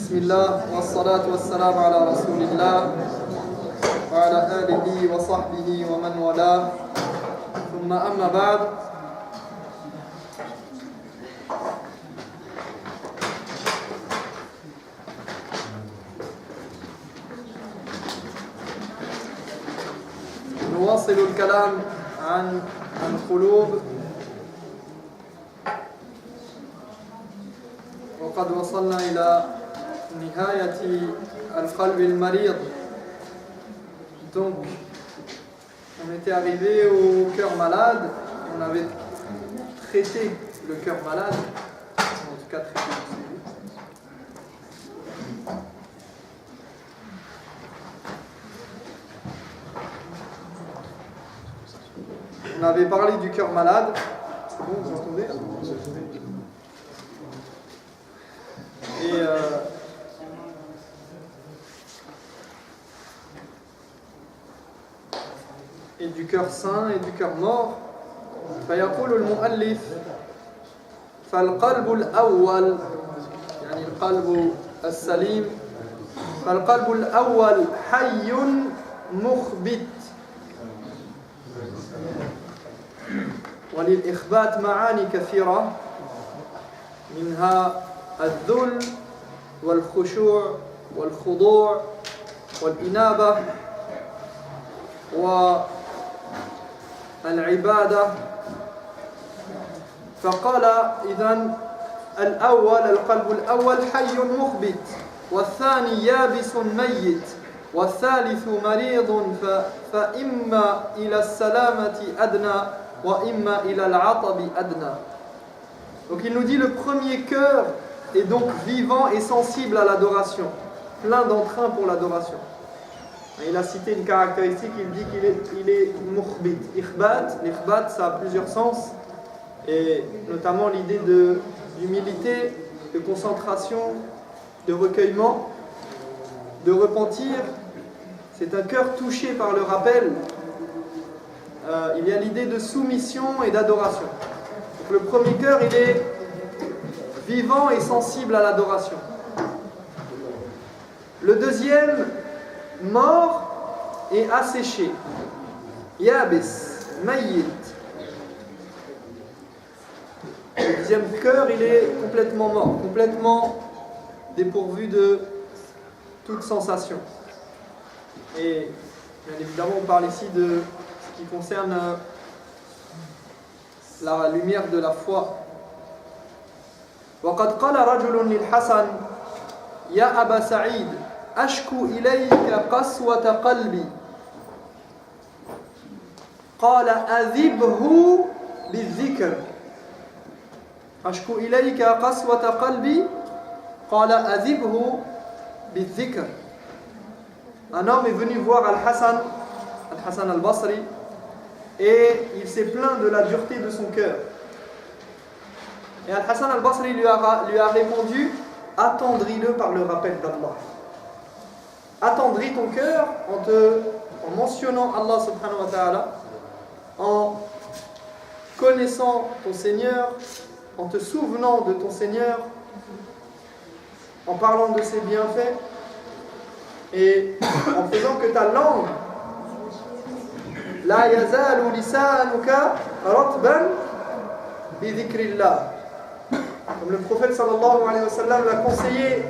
بسم الله والصلاة والسلام على رسول الله وعلى آله وصحبه ومن والاه ثم أما بعد. نواصل الكلام عن القلوب، وقد وصلنا إلى نهاية القلب المريض. Donc, on était arrivé au cœur malade, on avait traité le cœur malade, en tout cas traité le sujet. On avait parlé du cœur malade. C'est bon, vous entendez là ? Et du cœur saint et du cœur mort. فيقول المؤلف فالقلب الأول يعني القلب السليم فالقلب الأول حي مخبت، وللإخبات معاني كثيرة منها الذل والخشوع والخضوع والإنابة والعبادة. فقال إذن الأول القلب الأول حي مخبت، والثاني يابس ميت، والثالث مريض فإما إلى السلامة أدنى وإما إلى العطب أدنى. Donc il nous dit le premier cœur est donc vivant et sensible à l'adoration, plein d'entrain pour l'adoration. Il a cité une caractéristique, il dit qu'il est mukhbit. L'ikhbat, ça a plusieurs sens, et notamment l'idée d'humilité, de concentration, de recueillement, de repentir. C'est un cœur touché par le rappel. Il y a l'idée de soumission et d'adoration. Donc le premier cœur, il est vivant et sensible à l'adoration. Le deuxième, mort et asséché. Yabis, mayyit. Le deuxième cœur, il est complètement mort, complètement dépourvu de toute sensation. Et bien évidemment, on parle ici de ce qui concerne la lumière de la foi. وقد قال رجل للحسن يا أبا سعيد أشكو إليك قسوة قلبي قال أذبه بالذكر. أشكو إليك قسوة قلبي قال أذبه بالذكر. Un homme est venu voir Al-Hassan al-Basri, et il s'est plaint de la dureté de son cœur. Et Al-Hassan al-Basri lui a répondu: attendris-le par le rappel d'Allah. Attendris ton cœur en mentionnant Allah subhanahu wa ta'ala, en connaissant ton Seigneur, en te souvenant de ton Seigneur, en parlant de ses bienfaits, et en faisant que ta langue la yazalu lisanuka ratban bi dhikrillah. Comme le prophète sallallahu alayhi wa sallam l'a conseillé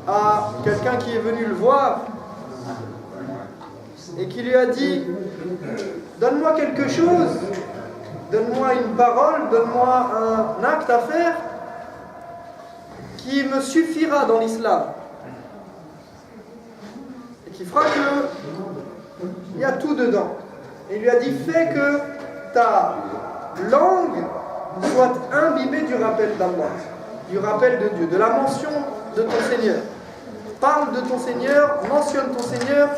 à quelqu'un qui est venu le voir et qui lui a dit: donne-moi quelque chose, donne-moi une parole, donne-moi un acte à faire qui me suffira dans l'islam et qui fera que il y a tout dedans. Et il lui a dit: fais que ta langue soit imbibée du rappel d'Allah, du rappel de Dieu, de la mention de ton Seigneur. Parle de ton Seigneur, mentionne ton Seigneur,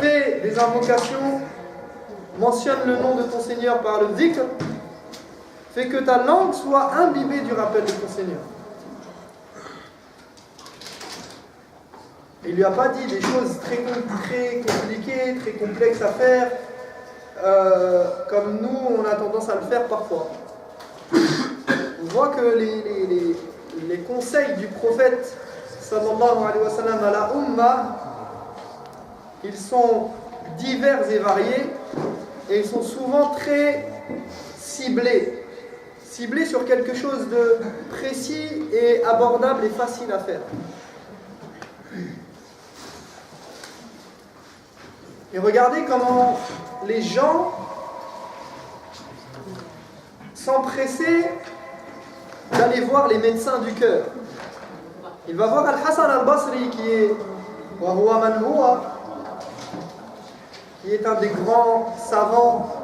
fais des invocations, mentionne le nom de ton Seigneur par le dhikr. Fais que ta langue soit imbibée du rappel de ton Seigneur. Il ne lui a pas dit des choses très compliquées, très complexes à faire, comme nous, on a tendance à le faire parfois. On voit que les conseils du prophète sallallahu alayhi wa sallam à la Ummah, ils sont divers et variés et ils sont souvent très ciblés sur quelque chose de précis et abordable et facile à faire. Et regardez comment les gens s'empressaient d'aller voir les médecins du cœur. Il va voir Al-Hassan al-Basri qui est un des grands savants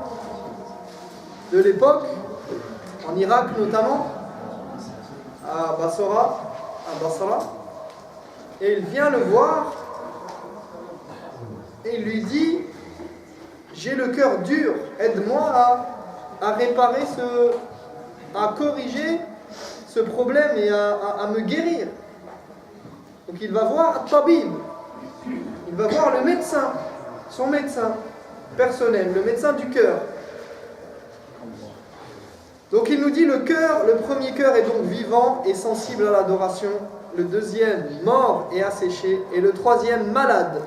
de l'époque, en Irak notamment, à Basra, et il vient le voir et il lui dit: j'ai le cœur dur, aide-moi à réparer à corriger ce problème et à me guérir. Donc il va voir Tabib, il va voir le médecin, son médecin personnel, le médecin du cœur. Donc il nous dit le premier cœur est donc vivant et sensible à l'adoration, le deuxième mort et asséché, et le troisième malade,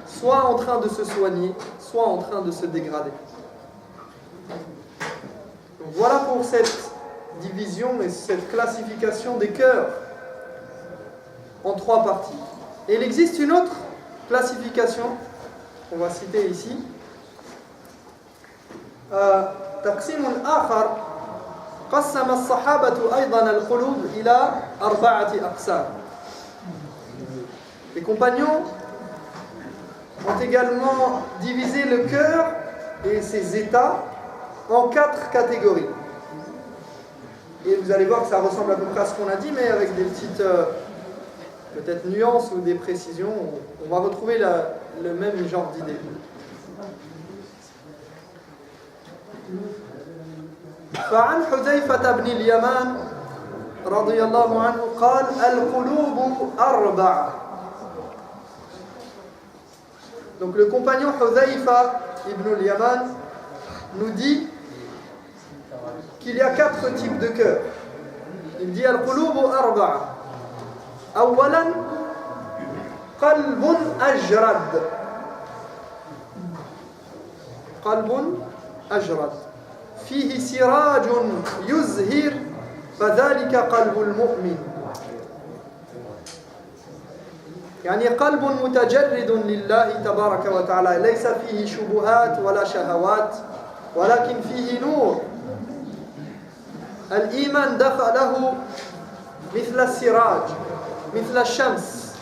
soit en train de se soigner, soit en train de se dégrader. Donc voilà pour cette division et cette classification des cœurs en trois parties. Et il existe une autre classification qu'on va citer ici. تقسيم آخر قسم الصحابة أيضا القلوب إلى 4 أقسام. Les compagnons ont également divisé le cœur et ses états en 4 catégories. Et vous allez voir que ça ressemble à peu près à ce qu'on a dit, mais avec des petites peut-être nuances ou des précisions. On va retrouver le même genre d'idée. فعن حذيفة بن اليمان رضي الله عنه قال القلوب 4. Donc le compagnon Hudhayfa ibn al-Yaman nous dit qu'il y a 4 types de cœurs. Il dit al-qulubu 4. أولا قلب أجرد. قلب أجرد فيه سراج يزهر فذلك قلب المؤمن. يعني قلب متجرد لله تبارك وتعالى ليس فيه شبهات ولا شهوات ولكن فيه نور. الإيمان دخله مثل السراج مثل الشمس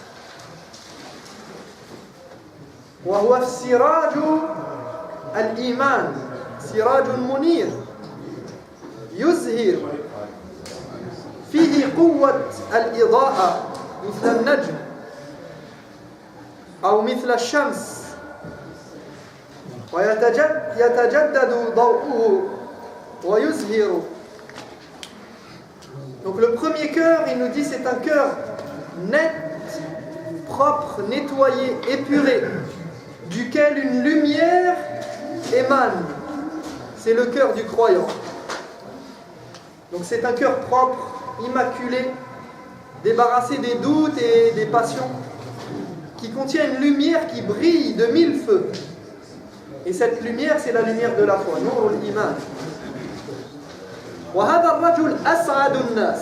وهو السراج الإيمان سراج منير يزهر فيه قوة الإضاءة مثل النجم أو مثل الشمس ويتجدد ضوءه ويزهر. Donc le premier cœur, il nous dit, c'est un cœur net, propre, nettoyé, épuré, duquel une lumière émane. C'est le cœur du croyant. Donc c'est un cœur propre, immaculé, débarrassé des doutes et des passions, qui contient une lumière qui brille de 1000 feux. Et cette lumière, c'est la lumière de la foi, Nurul Iman. وهذا الرجل أسعد الناس.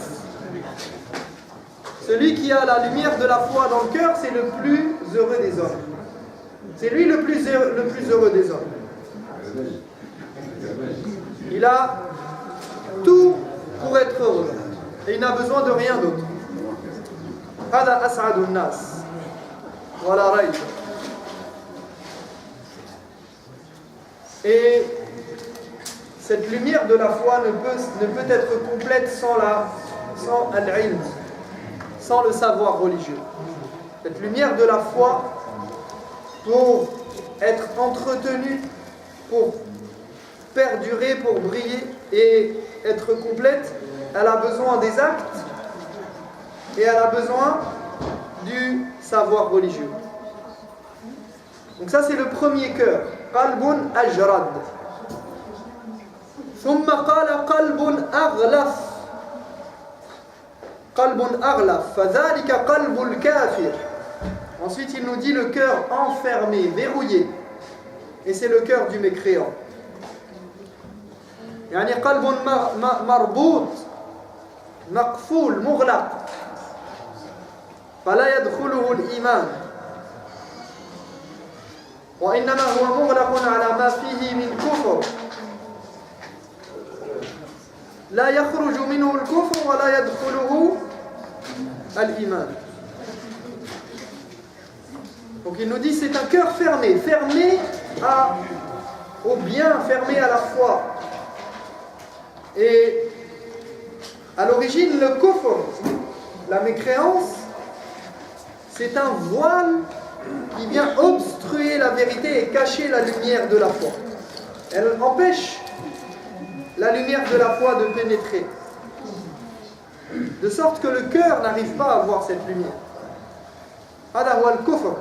Celui qui a la lumière de la foi dans le cœur, c'est le plus heureux des hommes. C'est lui le plus heureux des hommes. Il a tout pour être heureux. Et il n'a besoin de rien d'autre. هذا أسعد الناس ولا ريب. Et cette lumière de la foi ne peut être complète sans al-ilm, sans le savoir religieux. Cette lumière de la foi, pour être entretenue, pour perdurer, pour briller et être complète, elle a besoin des actes et elle a besoin du savoir religieux. Donc ça c'est le premier cœur. Qalbun ajrad. ثم قال قلب أغلف. قلب أغلف فذلك قلب الكافر. Ensuite il nous dit le cœur enfermé, verrouillé, et c'est le cœur du mécréant. يعني قلب مربوط مقفول مغلق فلا يدخله الإيمان وإنما هو مغلق على ما فيه من كفر لا يخرج منه الكفر ولا يدخله الإيمان. Donc il nous dit c'est un cœur fermé, fermé au bien, fermé à la foi. Et à l'origine, le kufr, la mécréance, c'est un voile qui vient obstruer la vérité et cacher la lumière de la foi. Elle empêche la lumière de la foi de pénétrer. De sorte que le cœur n'arrive pas à voir cette lumière. هذا هو الكفر.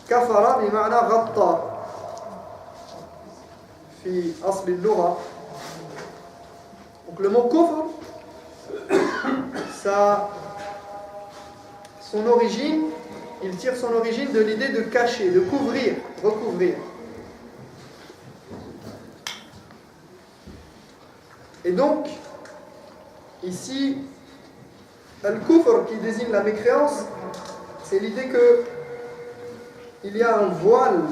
كفر بمعنى غطى في أصل اللغة. Donc le mot kufr, son origine, il tire son origine de l'idée de cacher, de couvrir, recouvrir. Et donc, ici, al-kufr qui désigne la mécréance, c'est l'idée que il y a un voile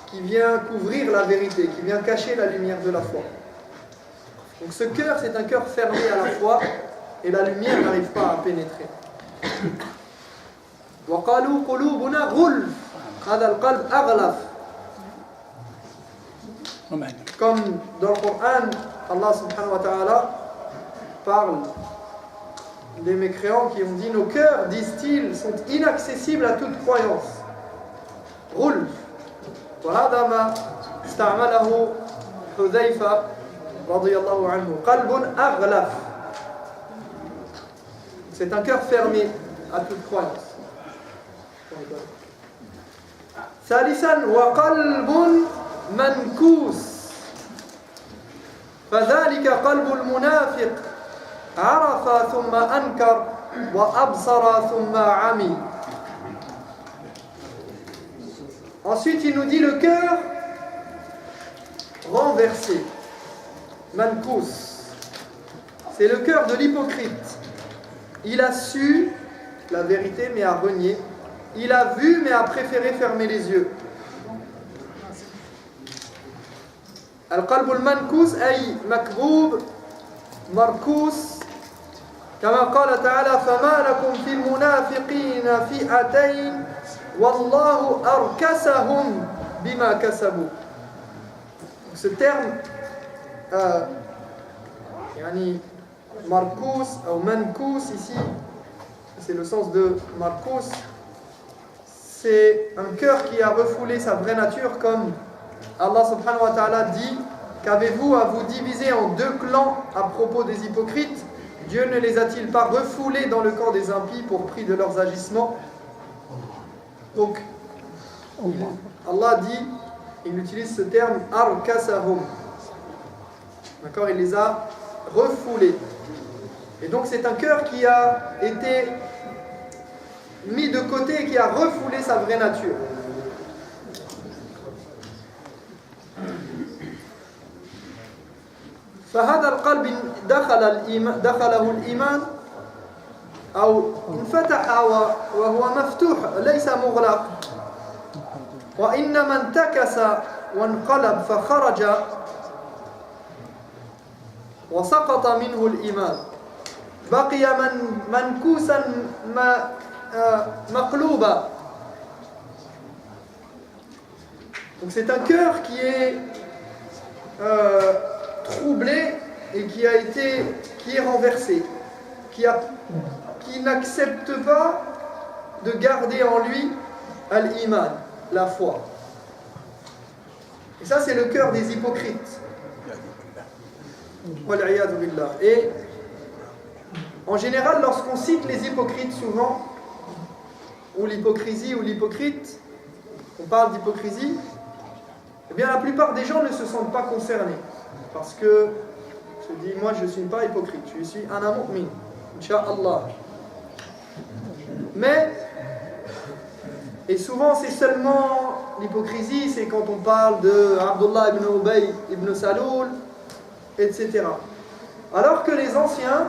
qui vient couvrir la vérité, qui vient cacher la lumière de la foi. Donc ce cœur, c'est un cœur fermé à la foi et la lumière n'arrive pas à pénétrer. وقالوا قلوبنا غلف هذا القلب أغلف. Comme dans le Coran, Allah subhanahu wa ta'ala parle des mécréants qui ont dit nos cœurs, disent-ils, sont inaccessibles à toute croyance. غلف. وهذا ما استعمله حذيفة رضي الله عنه. قلب أغلف. C'est un cœur fermé à toute croyance. ثالثا وقلب منكوس فذلك قلب المنافق عرف ثم أنكر وأبصر ثم عمي. Ensuite il nous dit le cœur renversé, mankous, c'est le cœur de l'hypocrite. Il a su la vérité mais a renié. Il a vu mais a préféré fermer les yeux. القلب المنكوس أي مكبوب مركوس كما قال تعالى فما لكم في المنافقين فئتين والله أركسهم بما كسبوا. Ce terme يعني مركوس أو منكوس ici c'est le sens de markous, c'est un cœur qui a refoulé sa vraie nature, comme Allah subhanahu wa ta'ala dit qu'avez-vous à vous diviser en deux clans à propos des hypocrites? Dieu ne les a-t-il pas refoulés dans le camp des impies pour prix de leurs agissements? Donc Allah dit, il utilise ce terme arkasahum, d'accord, il les a refoulés. Et donc c'est un cœur qui a été mis de côté et qui a refoulé sa vraie nature. فهذا القلب دخله الإيمان أو انفتح وهو مفتوح ليس مغلق وإنما انتكس وانقلب فخرج وسقط منه الإيمان بقي منكوسا مقلوبا. Donc c'est un cœur qui est troublé et qui est renversé, qui n'accepte pas de garder en lui al-iman, la foi. Et ça c'est le cœur des hypocrites. Et en général, lorsqu'on cite les hypocrites souvent, ou l'hypocrisie ou l'hypocrite, on parle d'hypocrisie, eh bien la plupart des gens ne se sentent pas concernés. Parce que se dit, moi je ne suis pas hypocrite, je suis un mu'min, Inch'Allah. Mais, et souvent c'est seulement l'hypocrisie, c'est quand on parle de Abdullah ibn Ubay ibn Saloul, etc. Alors que les anciens,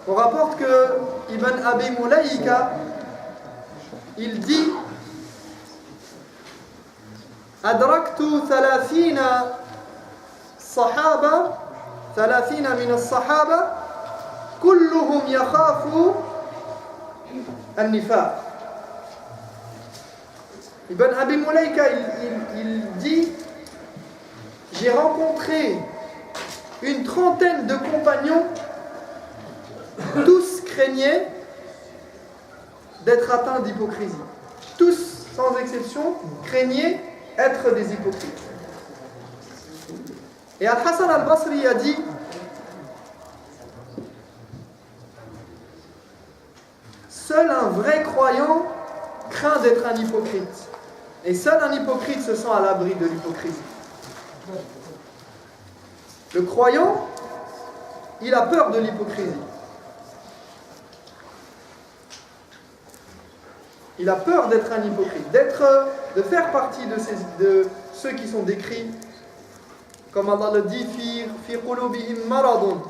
on rapporte que Ibn Abi Mulaika, il dit Adraktu 30 sahaba, 30 min as-sahaba, kulluhum yakhafu an-nifaq. Ibn Abi Mulaika, il dit j'ai rencontré une trentaine de compagnons, tous craignaient d'être atteints d'hypocrisie. Tous, sans exception, craignaient être des hypocrites. Et Al-Hassan al-Basri a dit seul un vrai croyant craint d'être un hypocrite. Et seul un hypocrite se sent à l'abri de l'hypocrisie. Le croyant, il a peur de l'hypocrisie. Il a peur d'être un hypocrite, de faire partie de ceux qui sont décrits, comme Allah le dit, fi qulubihim maradun,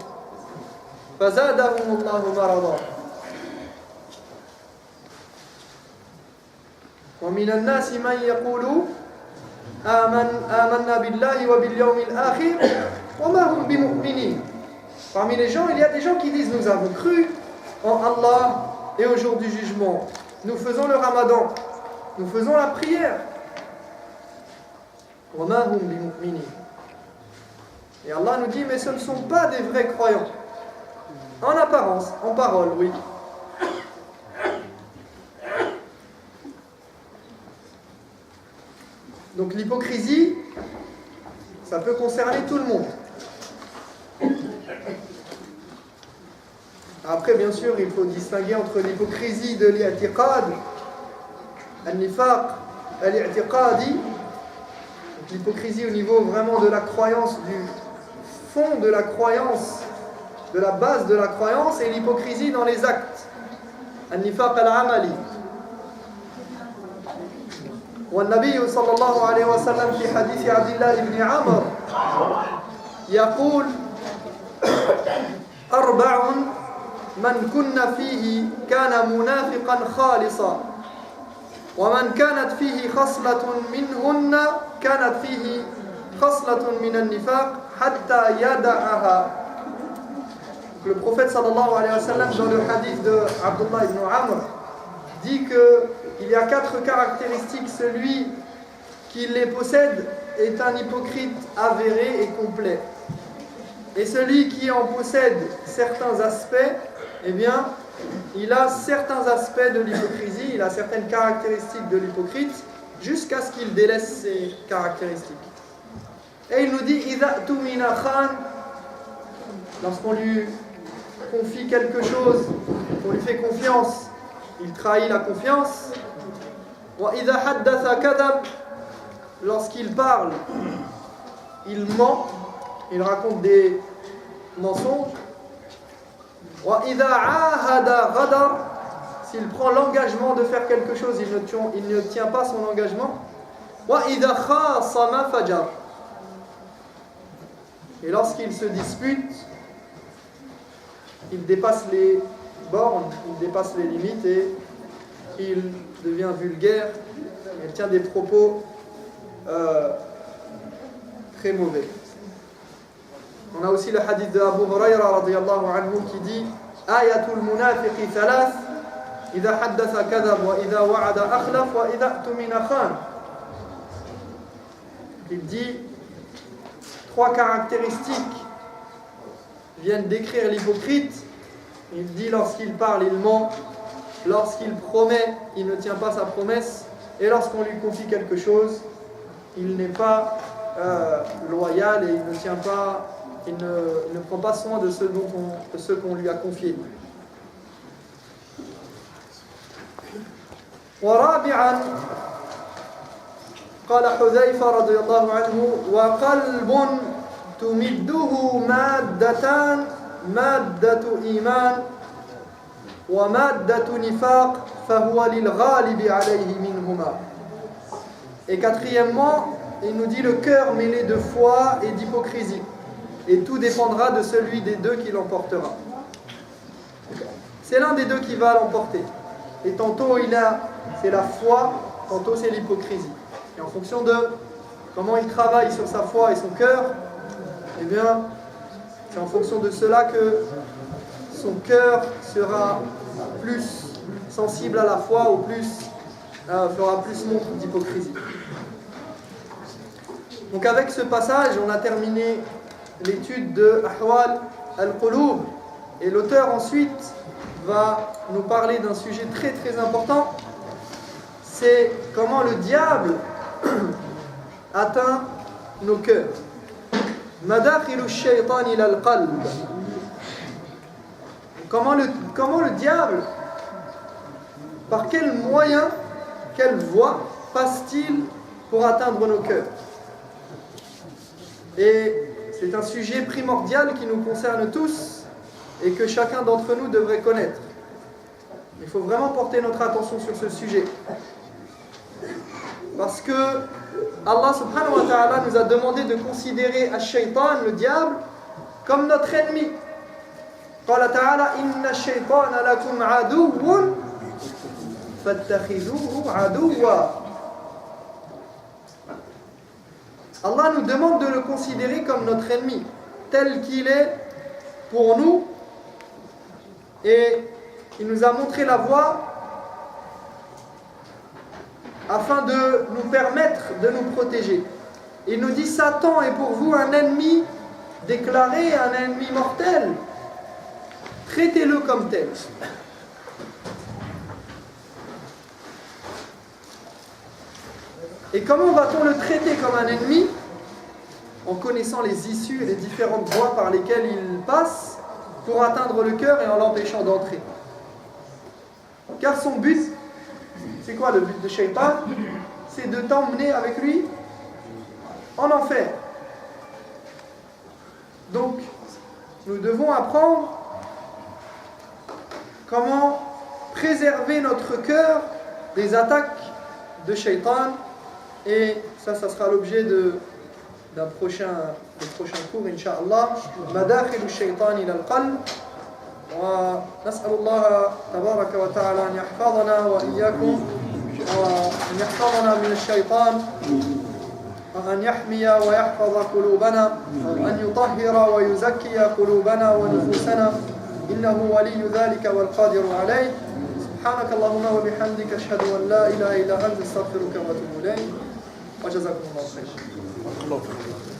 fazadahum Allahu marada. Wa minan nasi man yaqulu amanna billahi wa bil yawmil akhir wa ma hum bimu'minin. Parmi les gens, il y a des gens qui disent nous avons cru en Allah et au jour du jugement. Nous faisons le ramadan, nous faisons la prière. Et Allah nous dit, mais ce ne sont pas des vrais croyants. En apparence, en parole, oui. Donc l'hypocrisie, ça peut concerner tout le monde. Après, bien sûr, il faut distinguer entre l'hypocrisie de l'i'tiqad, al-nifaq, al-i'tiqadi, l'hypocrisie au niveau vraiment de la croyance, du fond de la croyance, de la base de la croyance, et l'hypocrisie dans les actes, al-nifaq al-amali. والنبي صلى الله عليه وسلم في حديث عبد الله بن عمرو يقول أربع من كن فيه كان منافقا خالصا ومن كانت فيه خصلة منهن كانت فيه خصلة من النفاق حتى يدعها. Le prophète sallallahu alayhi wa sallam dans le hadith de Abdullah ibn Amr dit qu'il y a 4 caractéristiques. Celui qui les possède est un hypocrite avéré et complet. Et celui qui en possède certains aspects, eh bien, il a certains aspects de l'hypocrisie, il a certaines caractéristiques de l'hypocrite, jusqu'à ce qu'il délaisse ces caractéristiques. Et il nous dit, إِذَا أْتُمِنَ خَانٍ, lorsqu'on lui confie quelque chose, qu'on lui fait confiance, il trahit la confiance. وَإِذَا حَدَّثَ كَذَبَ, lorsqu'il parle, il ment, il raconte des mensonges. وَإِذَا عَاهَدَ غَدَرَ, s'il prend l'engagement de faire quelque chose, il ne tient pas son engagement. وَإِذَا خَاصَمَ فَجَرَ, et lorsqu'il se dispute, il dépasse les bornes, il dépasse les limites et il devient vulgaire, il tient des propos très mauvais. On a aussi le hadith de Abu Huraira radiyallahu anhu qui dit Ayatul munafiqi thalath, idha haddatha kadhab wa idha wa'ada akhlaf wa idha tumina khan. Il dit 3 caractéristiques viennent décrire l'hypocrite. Il dit lorsqu'il parle, il ment, lorsqu'il promet, il ne tient pas sa promesse, et lorsqu'on lui confie quelque chose, il n'est pas loyal et il ne tient pas, il ne prend pas soin de ceux qu'on lui a confiés. ورابعا قال حذيفة رضي الله عنه وقلب تمده مادتان مادة إيمان ومادة نفاق فهو للغالب عليه منهما. Et quatrièmement, il nous dit le cœur mêlé de foi et d'hypocrisie. Et tout dépendra de celui des deux qui l'emportera. C'est l'un des deux qui va l'emporter. Et tantôt c'est la foi, tantôt c'est l'hypocrisie. Et en fonction de comment il travaille sur sa foi et son cœur, eh bien, c'est en fonction de cela que son cœur sera plus sensible à la foi ou fera plus montre d'hypocrisie. Donc avec ce passage, on a terminé l'étude de Ahwal al-Qulub. Et l'auteur ensuite va nous parler d'un sujet très très important. C'est comment le diable atteint nos cœurs. Madakhilu shaytan ila al-qalb. Comment le diable, par quel moyen, quelle voie passe-t-il pour atteindre nos cœurs? Et c'est un sujet primordial qui nous concerne tous et que chacun d'entre nous devrait connaître. Il faut vraiment porter notre attention sur ce sujet. Parce que Allah subhanahu wa ta'ala nous a demandé de considérer al-shaytan, le diable, comme notre ennemi. قال تعالى إن الشيطان لكم عدو فاتخذوه عدوا. Allah nous demande de le considérer comme notre ennemi, tel qu'il est pour nous, et il nous a montré la voie afin de nous permettre de nous protéger. Il nous dit Satan est pour vous un ennemi déclaré, un ennemi mortel. Traitez-le comme tel. Et comment va-t-on le traiter comme un ennemi? En connaissant les issues et les différentes voies par lesquelles il passe pour atteindre le cœur et en l'empêchant d'entrer. Car son but, c'est quoi le but de Shaitan? C'est de t'emmener avec lui en enfer. Donc, nous devons apprendre comment préserver notre cœur des attaques de Shaitan. Et ça sera l'objet d'un prochain cours, Inch'Allah. Madakhilu shaytan ila al-qalb. ونسأل الله تبارك وتعالى أن يحفظنا وإياكم وأن يحفظنا من الشيطان وأن يحمي ويحفظ قلوبنا وأن يطهر ويزكي قلوبنا ونفوسنا إنه ولي ذلك والقادر عليه. سبحانك اللهم وبحمدك أشهد أن لا إله إلا أنت أستغفرك وأتوب إليك وجزاكم الله خيرا.